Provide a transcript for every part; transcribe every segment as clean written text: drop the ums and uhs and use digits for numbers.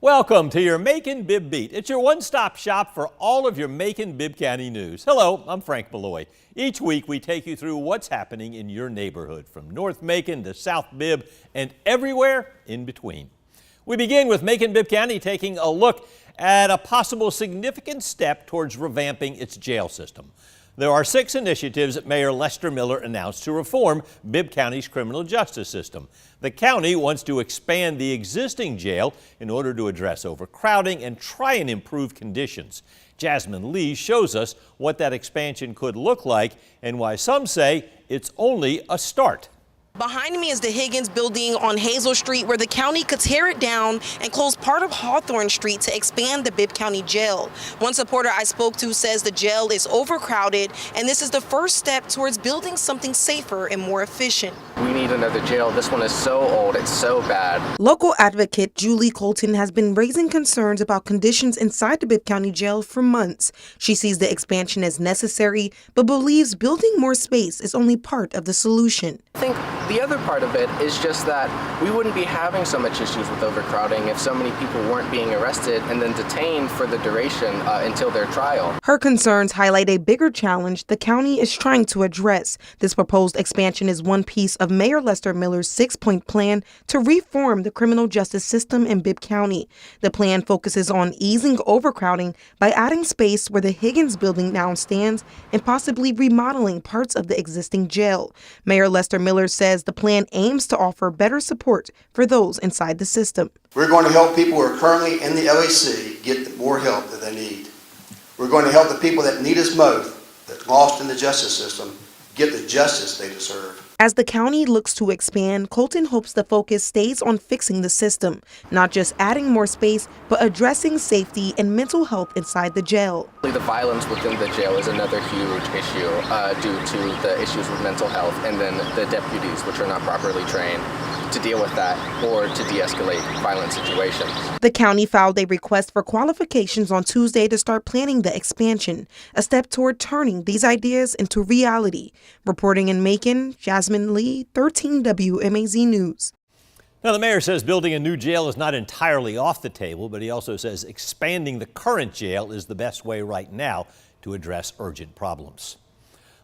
Welcome to your Macon-Bibb Beat. It's your one-stop shop for all of your Macon-Bibb County news. Hello, I'm Frank Malloy. Each week we take you through what's happening in your neighborhood, from North Macon to South Bibb and everywhere in between. We begin with Macon-Bibb County taking a look at a possible significant step towards revamping its jail system. There are 6 initiatives that Mayor Lester Miller announced to reform Bibb County's criminal justice system. The county wants to expand the existing jail in order to address overcrowding and try and improve conditions. Jasmine Lee shows us what that expansion could look like and why some say it's only a start. Behind me is the Higgins building on Hazel Street, where the county could tear it down and close part of Hawthorne Street to expand the Bibb County jail. One supporter I spoke to says the jail is overcrowded, and this is the first step towards building something safer and more efficient. We need another jail. This one is so old, it's so bad. Local advocate Julie Colton has been raising concerns about conditions inside the Bibb County jail for months. She sees the expansion as necessary, but believes building more space is only part of the solution. I think the other part of it is just that we wouldn't be having so much issues with overcrowding if so many people weren't being arrested and then detained for the duration until their trial. Her concerns highlight a bigger challenge the county is trying to address. This proposed expansion is one piece of Mayor Lester Miller's 6-point plan to reform the criminal justice system in Bibb County. The plan focuses on easing overcrowding by adding space where the Higgins building now stands and possibly remodeling parts of the existing jail. Mayor Lester Miller says the plan aims to offer better support for those inside the system. We're going to help people who are currently in the LAC get more help that they need. We're going to help the people that need us most, that's lost in the justice system, get the justice they deserve. As the county looks to expand, Colton hopes the focus stays on fixing the system, not just adding more space, but addressing safety and mental health inside the jail. The violence within the jail is another huge issue due to the issues with mental health, and then the deputies, which are not properly trained to deal with that or to de-escalate violent situations. The county filed a request for qualifications on Tuesday to start planning the expansion, a step toward turning these ideas into reality. Reporting in Macon, Jasmine Lee, 13 WMAZ News. Now, the mayor says building a new jail is not entirely off the table, but he also says expanding the current jail is the best way right now to address urgent problems.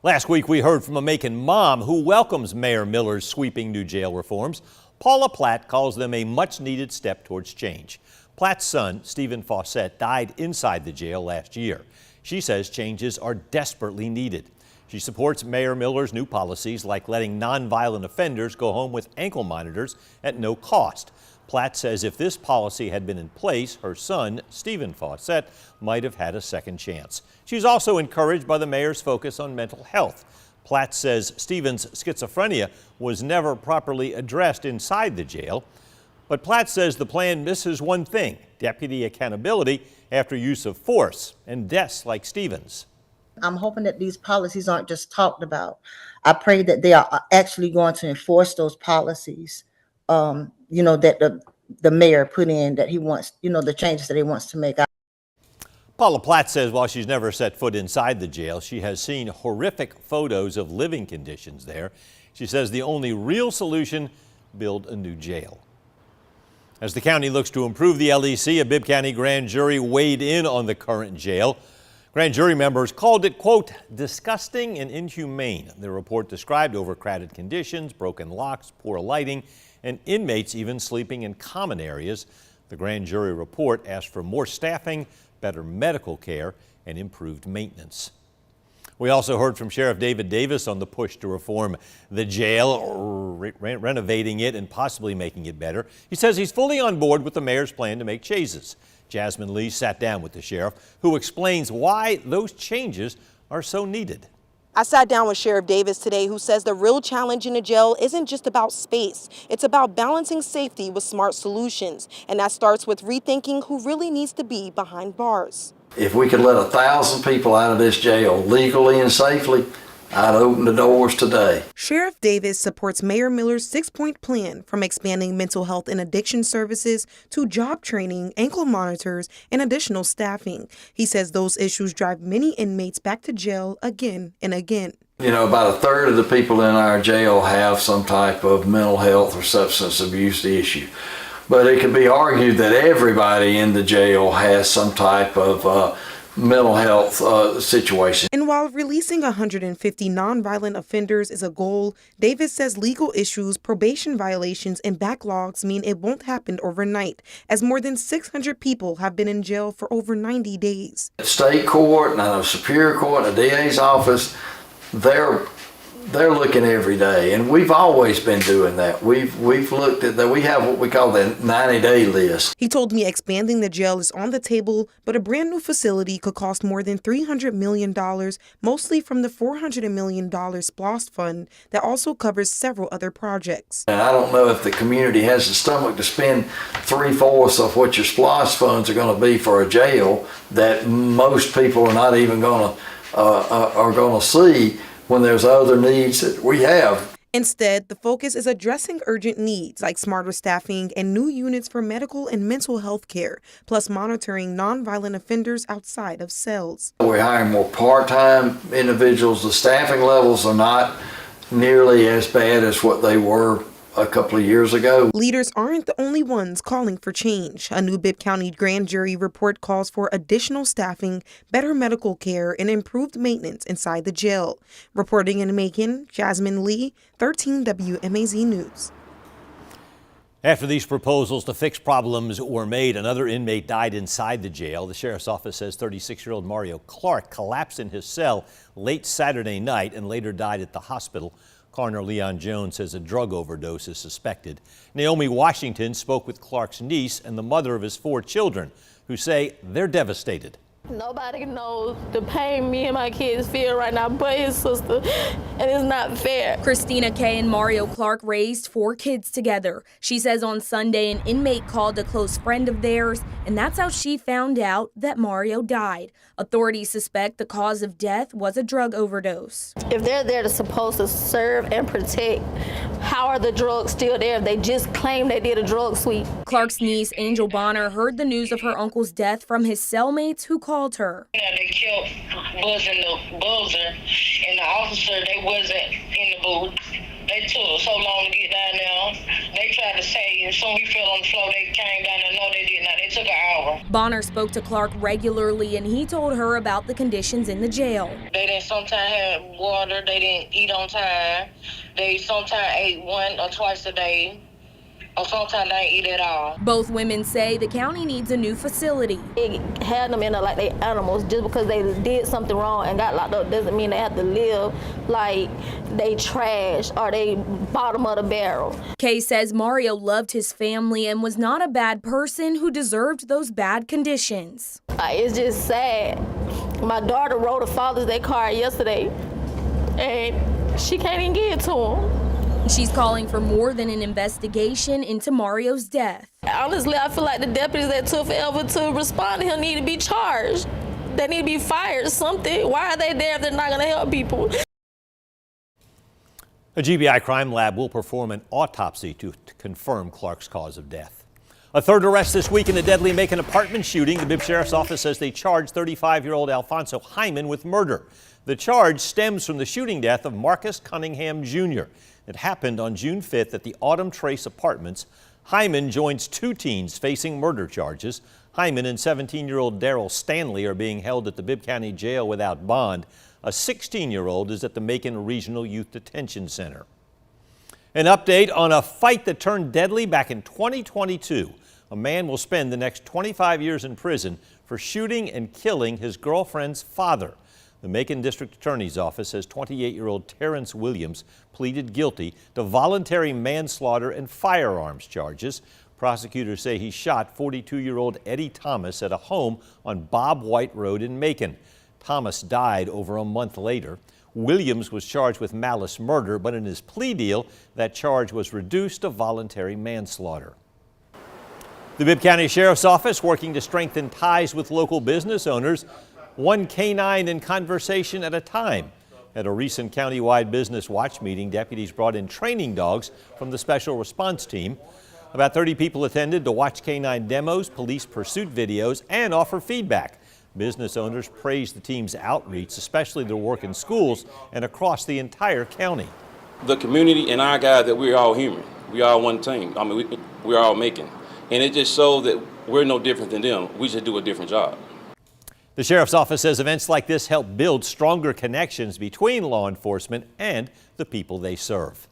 Last week, we heard from a Macon mom who welcomes Mayor Miller's sweeping new jail reforms. Paula Platt calls them a much-needed step towards change. Platt's son, Stephen Fawcett, died inside the jail last year. She says changes are desperately needed. She supports Mayor Miller's new policies, like letting nonviolent offenders go home with ankle monitors at no cost. Platt says if this policy had been in place, her son, Stephen Fawcett, might have had a second chance. She's also encouraged by the mayor's focus on mental health. Platt says Stephen's schizophrenia was never properly addressed inside the jail. But Platt says the plan misses one thing: deputy accountability after use of force and deaths like Stephen's. I'm hoping that these policies aren't just talked about. I pray that they are actually going to enforce those policies, that the mayor put in, that he wants, the changes that he wants to make. Paula Platt says while she's never set foot inside the jail, she has seen horrific photos of living conditions there. She says the only real solution: build a new jail. As the county looks to improve the LEC, a Bibb County grand jury weighed in on the current jail. Grand jury members called it, quote, disgusting and inhumane. The report described overcrowded conditions, broken locks, poor lighting, and inmates even sleeping in common areas. The grand jury report asked for more staffing, better medical care, and improved maintenance. We also heard from Sheriff David Davis on the push to reform the jail, renovating it and possibly making it better. He says he's fully on board with the mayor's plan to make changes. Jasmine Lee sat down with the sheriff, who explains why those changes are so needed. I sat down with Sheriff Davis today, who says the real challenge in a jail isn't just about space. It's about balancing safety with smart solutions. And that starts with rethinking who really needs to be behind bars. If we could let 1,000 people out of this jail legally and safely, I'd open the doors today. Sheriff Davis supports Mayor Miller's 6-point plan, from expanding mental health and addiction services to job training, ankle monitors, and additional staffing. He says those issues drive many inmates back to jail again and again. About a third of the people in our jail have some type of mental health or substance abuse issue. but it could be argued that everybody in the jail has some type of mental health situation. And while releasing 150 nonviolent offenders is a goal, Davis says legal issues, probation violations, and backlogs mean it won't happen overnight, as more than 600 people have been in jail for over 90 days. State court and a Superior Court and the DA's office, they're looking every day, and we've always been doing that. We've looked at that. We have what we call the 90-day list. He told me expanding the jail is on the table, but a brand new facility could cost more than $300 million, mostly from the $400 million SPLOST fund that also covers several other projects. And I don't know if the community has the stomach to spend 3/4 of what your SPLOST funds are going to be for a jail that most people are not even going to see, when there's other needs that we have. Instead, the focus is addressing urgent needs like smarter staffing and new units for medical and mental health care, plus monitoring nonviolent offenders outside of cells. We're hiring more part-time individuals. The staffing levels are not nearly as bad as what they were a couple of years ago. Leaders aren't the only ones calling for change. A new Bibb County grand jury report calls for additional staffing, better medical care, and improved maintenance inside the jail. Reporting in Macon, Jasmine Lee, 13 WMAZ News. After these proposals to fix problems were made, another inmate died inside the jail. The sheriff's office says 36-year-old Mario Clark collapsed in his cell late Saturday night and later died at the hospital. Coroner Leon Jones says a drug overdose is suspected. Naomi Washington spoke with Clark's niece and the mother of his 4 children, who say they're devastated. Nobody knows the pain me and my kids feel right now but his sister, and it's not fair. Christina Kay and Mario Clark raised 4 kids together. She says on Sunday an inmate called a close friend of theirs, and that's how she found out that Mario died. Authorities suspect the cause of death was a drug overdose. If they're there to supposed to serve and protect, how are the drugs still there if they just claim they did a drug sweep? Clark's niece, Angel Bonner, heard the news of her uncle's death from his cellmates who called her. They kept buzzing the buzzer, and the officer, they wasn't in the booth. They took so long to get down there. They tried to say as soon as he fell on the floor, they came down there. No, they did not. They took an hour. Bonner spoke to Clark regularly, and he told her about the conditions in the jail. They didn't sometimes have water. They didn't eat on time. They sometimes ate 1 or twice a day. Or sometimes they didn't eat at all. Both women say the county needs a new facility. They had them in there like they animals. Just because they did something wrong and got locked up doesn't mean they have to live like they trash or they bottom of the barrel. Kay says Mario loved his family and was not a bad person who deserved those bad conditions. It's just sad. My daughter wrote a Father's Day card yesterday, and she can't even get it to him. She's calling for more than an investigation into Mario's death. Honestly, I feel like the deputies that took forever to respond to him need to be charged. They need to be fired, something. Why are they there if they're not going to help people? A GBI crime lab will perform an autopsy to confirm Clark's cause of death. A third arrest this week in a deadly Macon apartment shooting. The Bibb Sheriff's Office says they charged 35-year-old Alfonso Hyman with murder. The charge stems from the shooting death of Marcus Cunningham Jr. It happened on June 5th at the Autumn Trace Apartments. Hyman joins 2 teens facing murder charges. Hyman and 17-year-old Daryl Stanley are being held at the Bibb County Jail without bond. A 16-year-old is at the Macon Regional Youth Detention Center. An update on a fight that turned deadly back in 2022. A man will spend the next 25 years in prison for shooting and killing his girlfriend's father. The Macon District Attorney's Office says 28-year-old Terrence Williams pleaded guilty to voluntary manslaughter and firearms charges. Prosecutors say he shot 42-year-old Eddie Thomas at a home on Bob White Road in Macon. Thomas died over a month later. Williams was charged with malice murder, but in his plea deal, that charge was reduced to voluntary manslaughter. The Bibb County Sheriff's Office working to strengthen ties with local business owners. One canine in conversation at a time. At a recent countywide business watch meeting, deputies brought in training dogs from the special response team. About 30 people attended to watch canine demos, police pursuit videos, and offer feedback. Business owners praised the team's outreach, especially their work in schools and across the entire county. The community and our guys, that we're all human. We are one team. I mean, we're all Macon. And it just shows that we're no different than them. We just do a different job. The sheriff's office says events like this help build stronger connections between law enforcement and the people they serve.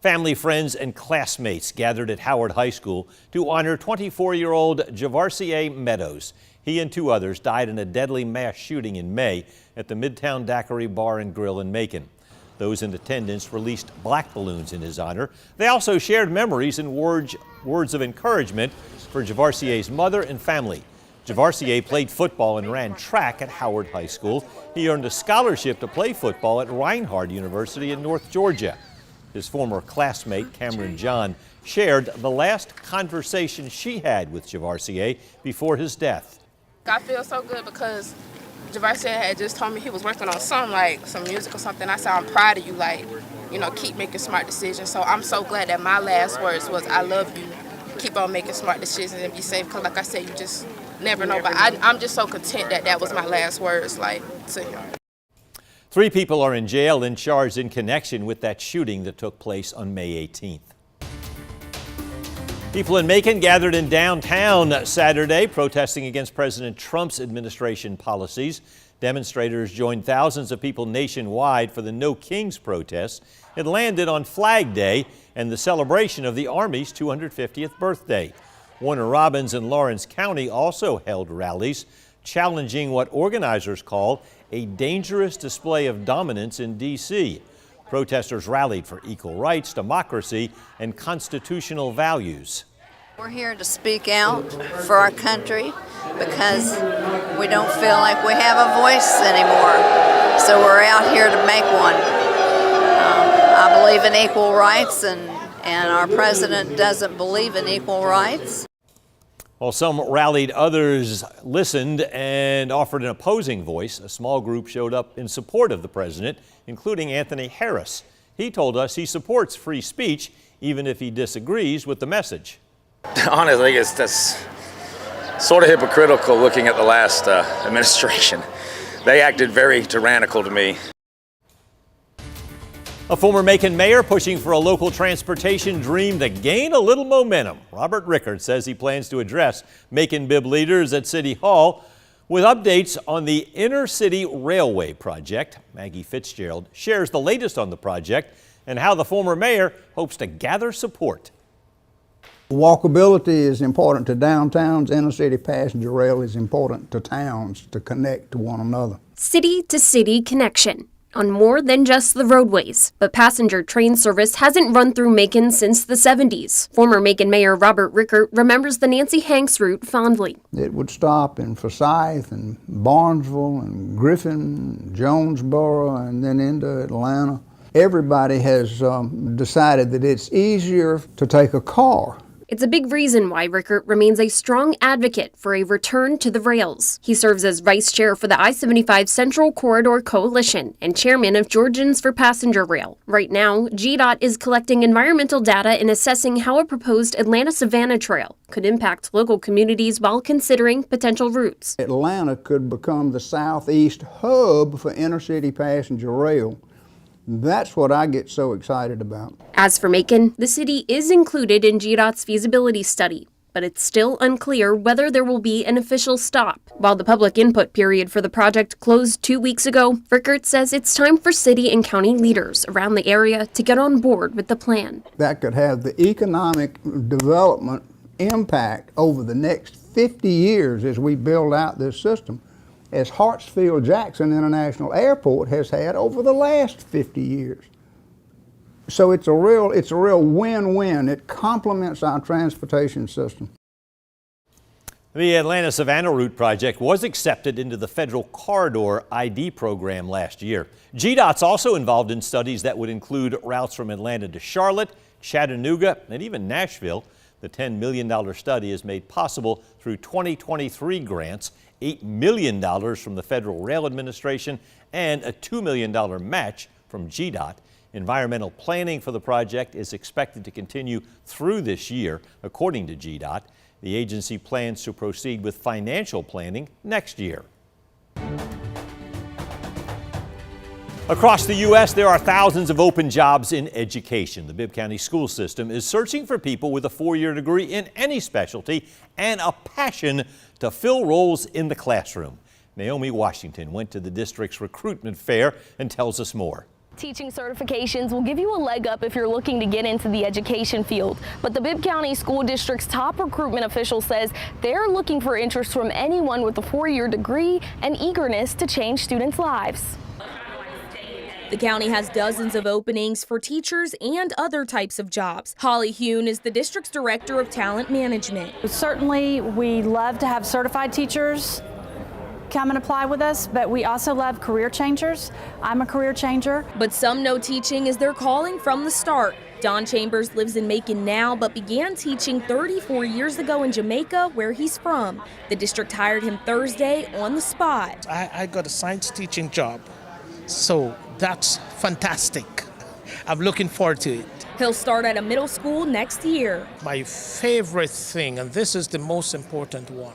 Family, friends, and classmates gathered at Howard High School to honor 24-year-old Javarcier Meadows. He and 2 others died in a deadly mass shooting in May at the Midtown Daiquiri Bar and Grill in Macon. Those in attendance released black balloons in his honor. They also shared memories and words of encouragement for Javarcier's mother and family. Javarcier played football and ran track at Howard High School. He earned a scholarship to play football at Reinhardt University in North Georgia. His former classmate, Cameron John, shared the last conversation she had with Javarcier before his death. I feel so good because Javarcier had just told me he was working on something, like some music or something. I said, I'm proud of you, like, you know, keep making smart decisions. So I'm so glad that my last words was, I love you. Keep on making smart decisions and be safe, because like I said, you just never know. But I'm just so content that that was my last words, like, to him. 3 people are in jail and charged in connection with that shooting that took place on May 18th. People in Macon gathered in downtown Saturday protesting against President Trump's administration policies. Demonstrators joined thousands of people nationwide for the No Kings protest. It landed on Flag Day and the celebration of the Army's 250th birthday. Warner Robins and Lawrence County also held rallies, challenging what organizers call a dangerous display of dominance in D.C. Protesters rallied for equal rights, democracy, and constitutional values. We're here to speak out for our country because we don't feel like we have a voice anymore. So we're out here to make one. I believe in equal rights, and our president doesn't believe in equal rights. While some rallied, others listened and offered an opposing voice. A small group showed up in support of the president, including Anthony Harris. He told us he supports free speech, even if he disagrees with the message. Honestly, that's sort of hypocritical looking at the last administration. They acted very tyrannical to me. A former Macon mayor pushing for a local transportation dream to gain a little momentum. Robert Rickert says he plans to address Macon-Bibb leaders at City Hall with updates on the Inner City Railway project. Maggie Fitzgerald shares the latest on the project and how the former mayor hopes to gather support. Walkability is important to downtowns. Inner city passenger rail is important to towns to connect to one another. City-to-city connection on more than just the roadways. But passenger train service hasn't run through Macon since the 70s. Former Macon Mayor Robert Rickert remembers the Nancy Hanks route fondly. It would stop in Forsyth and Barnesville and Griffin, Jonesboro, and then into Atlanta. Everybody has decided that it's easier to take a car. It's a big reason why Rickert remains a strong advocate for a return to the rails. He serves as vice chair for the I-75 Central Corridor Coalition and chairman of Georgians for Passenger Rail. Right now, GDOT is collecting environmental data and assessing how a proposed Atlanta-Savannah trail could impact local communities while considering potential routes. Atlanta could become the southeast hub for inner city passenger rail. That's what I get so excited about. As for Macon, the city is included in GDOT's feasibility study, but it's still unclear whether there will be an official stop. While the public input period for the project closed 2 weeks ago, Rickert says it's time for city and county leaders around the area to get on board with the plan. That could have the economic development impact over the next 50 years as we build out this system, as Hartsfield-Jackson International Airport has had over the last 50 years. So it's a real win-win. It complements our transportation system. The Atlanta-Savannah route project was accepted into the federal Corridor ID program last year. GDOT's also involved in studies that would include routes from Atlanta to Charlotte, Chattanooga, and even Nashville. The $10 million study is made possible through 2023 grants, $8 million from the Federal Rail Administration, and a $2 million match from GDOT. Environmental planning for the project is expected to continue through this year, according to GDOT. The agency plans to proceed with financial planning next year. Across the U.S., there are thousands of open jobs in education. The Bibb County school system is searching for people with a 4-year degree in any specialty and a passion to fill roles in the classroom. Naomi Washington went to the district's recruitment fair and tells us more. Teaching certifications will give you a leg up if you're looking to get into the education field. But the Bibb County School District's top recruitment official says they're looking for interest from anyone with a 4-year degree and eagerness to change students' lives. The county has dozens of openings for teachers and other types of jobs. Holly Hune is the district's director of talent management. Certainly, we love to have certified teachers come and apply with us, but we also love career changers. I'm a career changer. But some know teaching is their calling from the start. Don Chambers lives in Macon now, but began teaching 34 years ago in Jamaica, where he's from. The district hired him Thursday on the spot. I got a science teaching job, so that's fantastic. I'm looking forward to it. He'll start at a middle school next year. My favorite thing, and this is the most important one,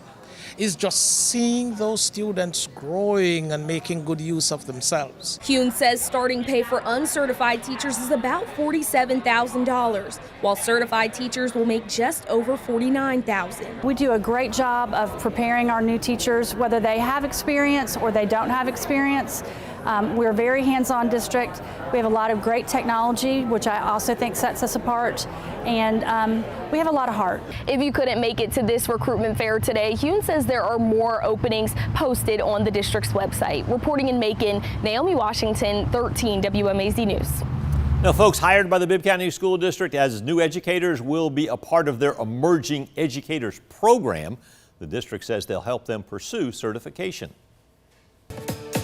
is just seeing those students growing and making good use of themselves. Hune says starting pay for uncertified teachers is about $47,000, while certified teachers will make just over $49,000. We do a great job of preparing our new teachers, whether they have experience or they don't have experience. We're a very hands-on district. We have a lot of great technology, which I also think sets us apart, and we have a lot of heart. If you couldn't make it to this recruitment fair today, Hune says there are more openings posted on the district's website. Reporting in Macon, Naomi Washington, 13 WMAZ News. Now, folks hired by the Bibb County School District as new educators will be a part of their Emerging Educators program. The district says they'll help them pursue certification.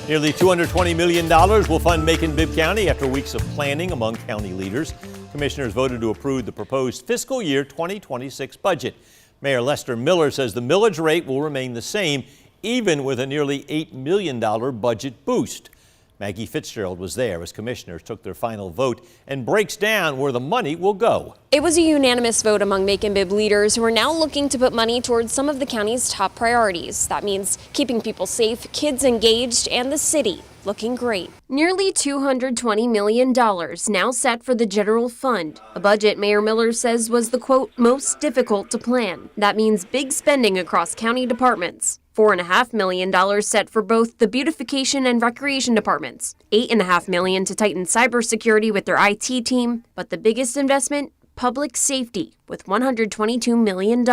Nearly $220 million will fund Macon-Bibb County after weeks of planning among county leaders. Commissioners voted to approve the proposed fiscal year 2026 budget. Mayor Lester Miller says the millage rate will remain the same, even with a nearly $8 million budget boost. Maggie Fitzgerald was there as commissioners took their final vote and breaks down where the money will go. It was a unanimous vote among Macon-Bibb leaders who are now looking to put money towards some of the county's top priorities. That means keeping people safe, kids engaged, and the city looking great. Nearly $220 million now set for the general fund, a budget Mayor Miller says was the, quote, most difficult to plan. That means big spending across county departments. $4.5 million set for both the beautification and recreation departments, $8.5 million to tighten cybersecurity with their IT team, but the biggest investment, public safety, with $122 million.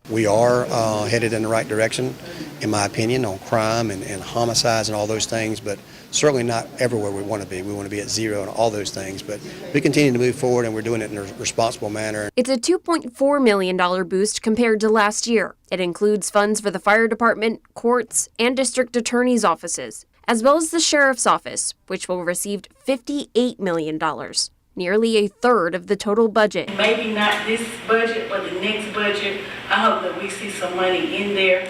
We are headed in the right direction, in my opinion, on crime and homicides and all those things, but certainly not everywhere we want to be. We want to be at zero and all those things, but we continue to move forward and we're doing it in a responsible manner. It's a $2.4 million boost compared to last year. It includes funds for the fire department, courts, and district attorney's offices, as well as the sheriff's office, which will receive $58 million. Nearly a third of the total budget. Maybe not this budget, but the next budget, I hope that we see some money in there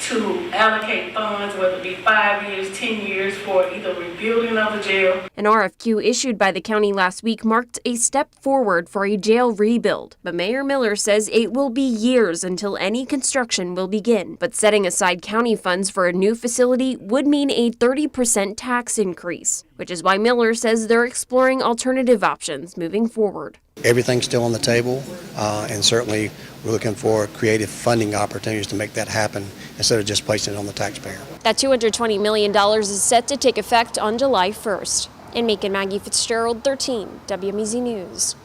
to allocate funds, whether it be 5 years, 10 years, for either rebuilding of the jail. An RFQ issued by the county last week marked a step forward for a jail rebuild, but Mayor Miller says it will be years until any construction will begin. But setting aside county funds for a new facility would mean a 30% tax increase, which is why Miller says they're exploring alternative options moving forward. Everything's still on the table, and certainly we're looking for creative funding opportunities to make that happen instead of just placing it on the taxpayer. That $220 million is set to take effect on July 1st. In Macon, Maggie Fitzgerald, 13 WMAZ News.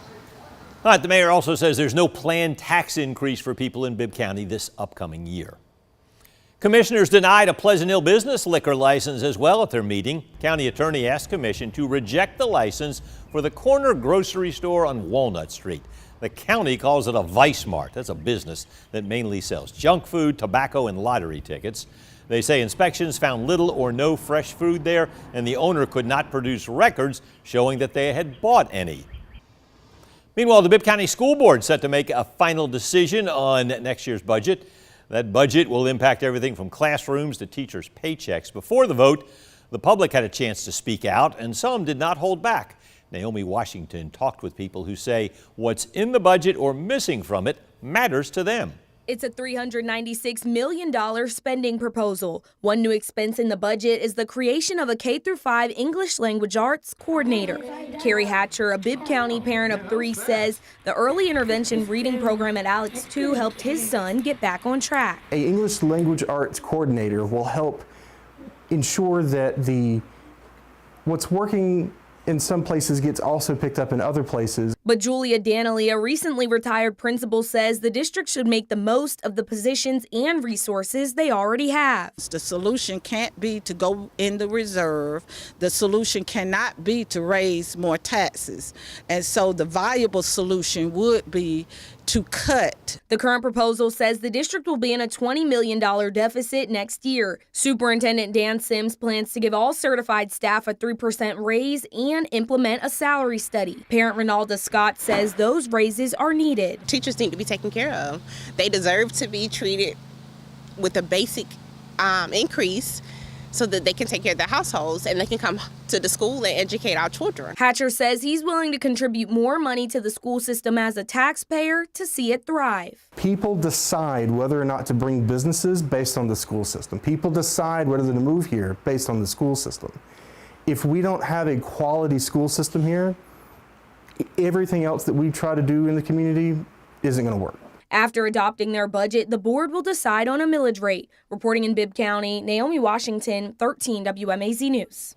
All right, the mayor also says there's no planned tax increase for people in Bibb County this upcoming year. Commissioners denied a Pleasant Hill business liquor license as well at their meeting. County attorney asked Commission to reject the license for the corner grocery store on Walnut Street. The county calls it a Vice Mart. That's a business that mainly sells junk food, tobacco, and lottery tickets. They say inspections found little or no fresh food there, and the owner could not produce records showing that they had bought any. Meanwhile, the Bibb County School Board set to make a final decision on next year's budget. That budget will impact everything from classrooms to teachers' paychecks. Before the vote, the public had a chance to speak out, and some did not hold back. Naomi Washington talked with people who say what's in the budget or missing from it matters to them. It's a $396 million spending proposal. One new expense in the budget is the creation of a K-5 English language arts coordinator. Carrie Hatcher, a Bibb County parent of 3, says the early intervention reading program at Alex II helped his son get back on track. An English language arts coordinator will help ensure that what's working in some places gets also picked up in other places. But Julia Danley, a recently retired principal, says the district should make the most of the positions and resources they already have. The solution can't be to go in the reserve. The solution cannot be to raise more taxes. And so the viable solution would be to cut. The current proposal says the district will be in a $20 million deficit next year. Superintendent Dan Sims plans to give all certified staff a 3% raise and implement a salary study. Parent Renalda Scott says those raises are needed. Teachers need to be taken care of. They deserve to be treated with a basic increase so that they can take care of their households and they can come to the school and educate our children. Hatcher says he's willing to contribute more money to the school system as a taxpayer to see it thrive. People decide whether or not to bring businesses based on the school system. People decide whether to move here based on the school system. If we don't have a quality school system here, everything else that we try to do in the community isn't going to work. After adopting their budget, the board will decide on a millage rate. Reporting in Bibb County, Naomi Washington, 13 WMAZ News.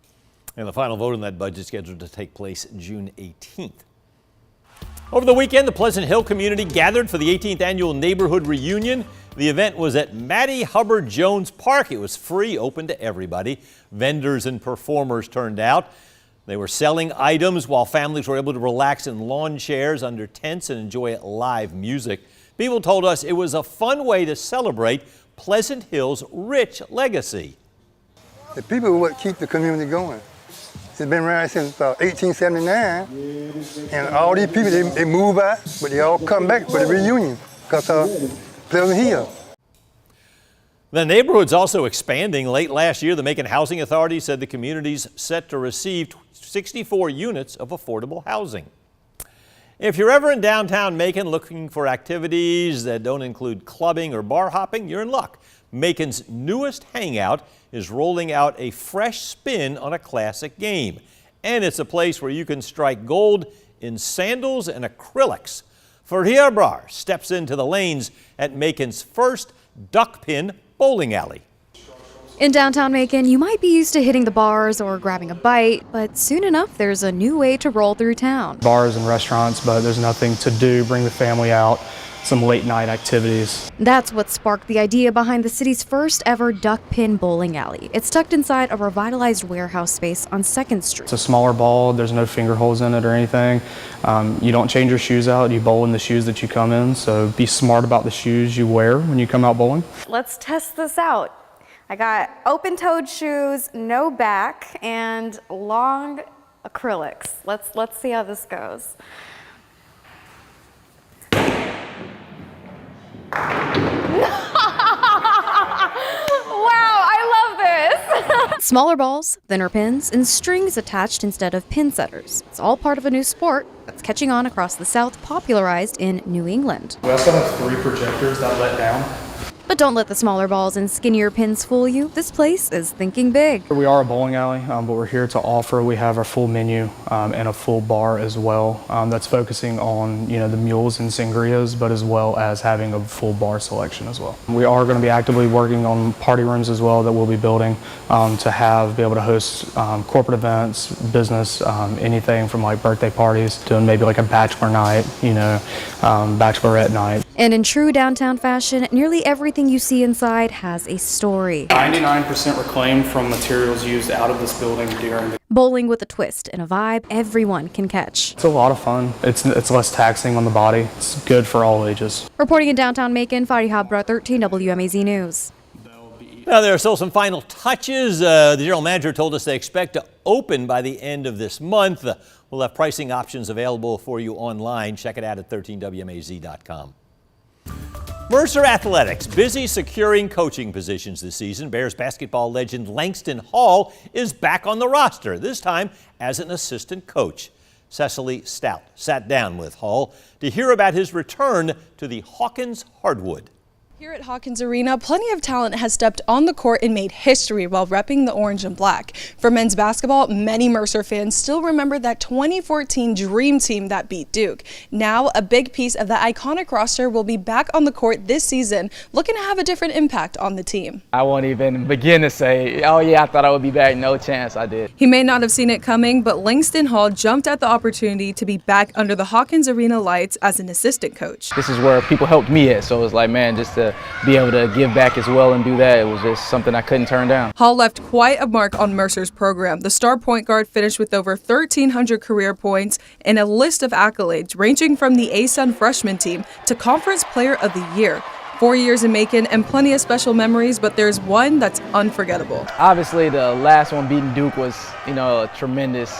And the final vote on that budget is scheduled to take place June 18th. Over the weekend, the Pleasant Hill community gathered for the 18th annual neighborhood reunion. The event was at Mattie Hubbard Jones Park. It was free, open to everybody. Vendors and performers turned out. They were selling items while families were able to relax in lawn chairs under tents and enjoy live music. People told us it was a fun way to celebrate Pleasant Hill's rich legacy. The people are what keep the community going. It's been around since 1879, and all these people, they move out, but they all come back for the reunion because Pleasant Hill. The neighborhood's also expanding. Late last year, the Macon Housing Authority said the community's set to receive 64 units of affordable housing. If you're ever in downtown Macon looking for activities that don't include clubbing or bar hopping, you're in luck. Macon's newest hangout is rolling out a fresh spin on a classic game. And it's a place where you can strike gold in sandals and acrylics. Faria Brar steps into the lanes at Macon's first duck pin bowling alley. In downtown Macon, you might be used to hitting the bars or grabbing a bite, but soon enough, there's a new way to roll through town. Bars and restaurants, but there's nothing to do, bring the family out, some late night activities. That's what sparked the idea behind the city's first ever duck pin bowling alley. It's tucked inside a revitalized warehouse space on 2nd Street. It's a smaller ball, there's no finger holes in it or anything. You don't change your shoes out, you bowl in the shoes that you come in, so be smart about the shoes you wear when you come out bowling. Let's test this out. I got open-toed shoes, no back, and long acrylics. Let's see how this goes. Wow, I love this! Smaller balls, thinner pins, and strings attached instead of pin setters. It's all part of a new sport that's catching on across the South, popularized in New England. We also have 3 projectors that let down. But don't let the smaller balls and skinnier pins fool you. This place is thinking big. We are a bowling alley, but we're here to offer. We have our full menu and a full bar as well. That's focusing on the mules and sangrias, but as well as having a full bar selection as well. We are going to be actively working on party rooms as well that we'll be building to be able to host corporate events, business, anything from like birthday parties to maybe like a bachelor night, bachelorette night. And in true downtown fashion, nearly everything you see inside has a story. 99% reclaimed from materials used out of this building during the... Bowling with a twist and a vibe everyone can catch. It's a lot of fun. It's less taxing on the body. It's good for all ages. Reporting in downtown Macon, Faria Brar, 13 WMAZ News. Now, there are still some final touches. The general manager told us they expect to open by the end of this month. We'll have pricing options available for you online. Check it out at 13WMAZ.com. Mercer Athletics busy securing coaching positions this season. Bears basketball legend Langston Hall is back on the roster, this time as an assistant coach. Cecily Stout sat down with Hall to hear about his return to the Hawkins Hardwood. Here at Hawkins Arena, plenty of talent has stepped on the court and made history while repping the orange and black. For men's basketball, many Mercer fans still remember that 2014 Dream Team that beat Duke. Now, a big piece of the iconic roster will be back on the court this season, looking to have a different impact on the team. I won't even begin to say, oh yeah, I thought I would be back. No chance, I did. He may not have seen it coming, but Langston Hall jumped at the opportunity to be back under the Hawkins Arena lights as an assistant coach. This is where people helped me at, so it was like, man, just to be able to give back as well and do that, it was just something I couldn't turn down. Hall left quite a mark on Mercer's program. The star point guard finished with over 1,300 career points and a list of accolades ranging from the ASUN freshman team to Conference Player of the Year. 4 years in Macon and plenty of special memories, but there's one that's unforgettable. Obviously, the last one beating Duke was, a tremendous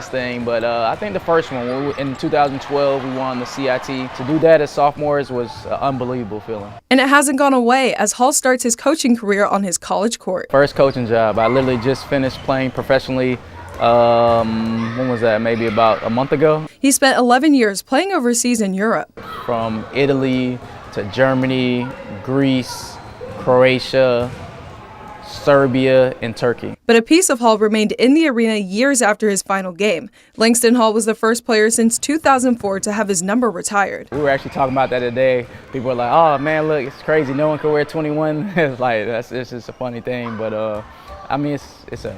thing. But I think the first one, in 2012, we won the CIT. To do that as sophomores was an unbelievable feeling. And it hasn't gone away as Hall starts his coaching career on his college court. First coaching job. I literally just finished playing professionally. When was that? Maybe about a month ago. He spent 11 years playing overseas in Europe. From Italy to Germany, Greece, Croatia, Serbia, and Turkey. But a piece of Hall remained in the arena years after his final game. Langston Hall was the first player since 2004 to have his number retired. We were actually talking about that today. People were like, oh man, look, it's crazy. No one can wear 21. It's like, it's just a funny thing. But I mean, it's a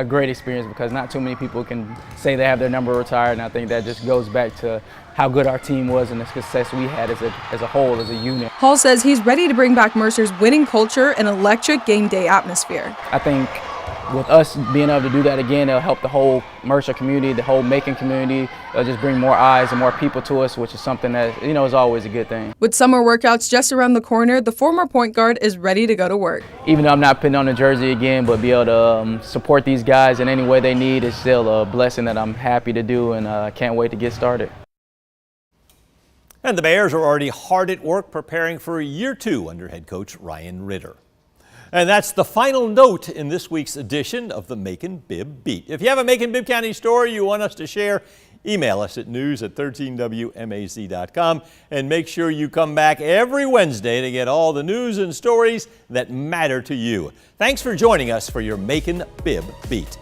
great experience because not too many people can say they have their number retired, and I think that just goes back to how good our team was and the success we had as a whole, as a unit. Hall says he's ready to bring back Mercer's winning culture and electric game day atmosphere. I think with us being able to do that again, it'll help the whole Mercer community, the whole Macon community. It'll just bring more eyes and more people to us, which is something that, is always a good thing. With summer workouts just around the corner, the former point guard is ready to go to work. Even though I'm not putting on a jersey again, but be able to support these guys in any way they need is still a blessing that I'm happy to do, and I can't wait to get started. And the Bears are already hard at work preparing for year 2 under head coach Ryan Ritter. And that's the final note in this week's edition of the Macon-Bibb Beat. If you have a Macon-Bibb County story you want us to share, email us at news@13wmac.com and make sure you come back every Wednesday to get all the news and stories that matter to you. Thanks for joining us for your Macon-Bibb Beat.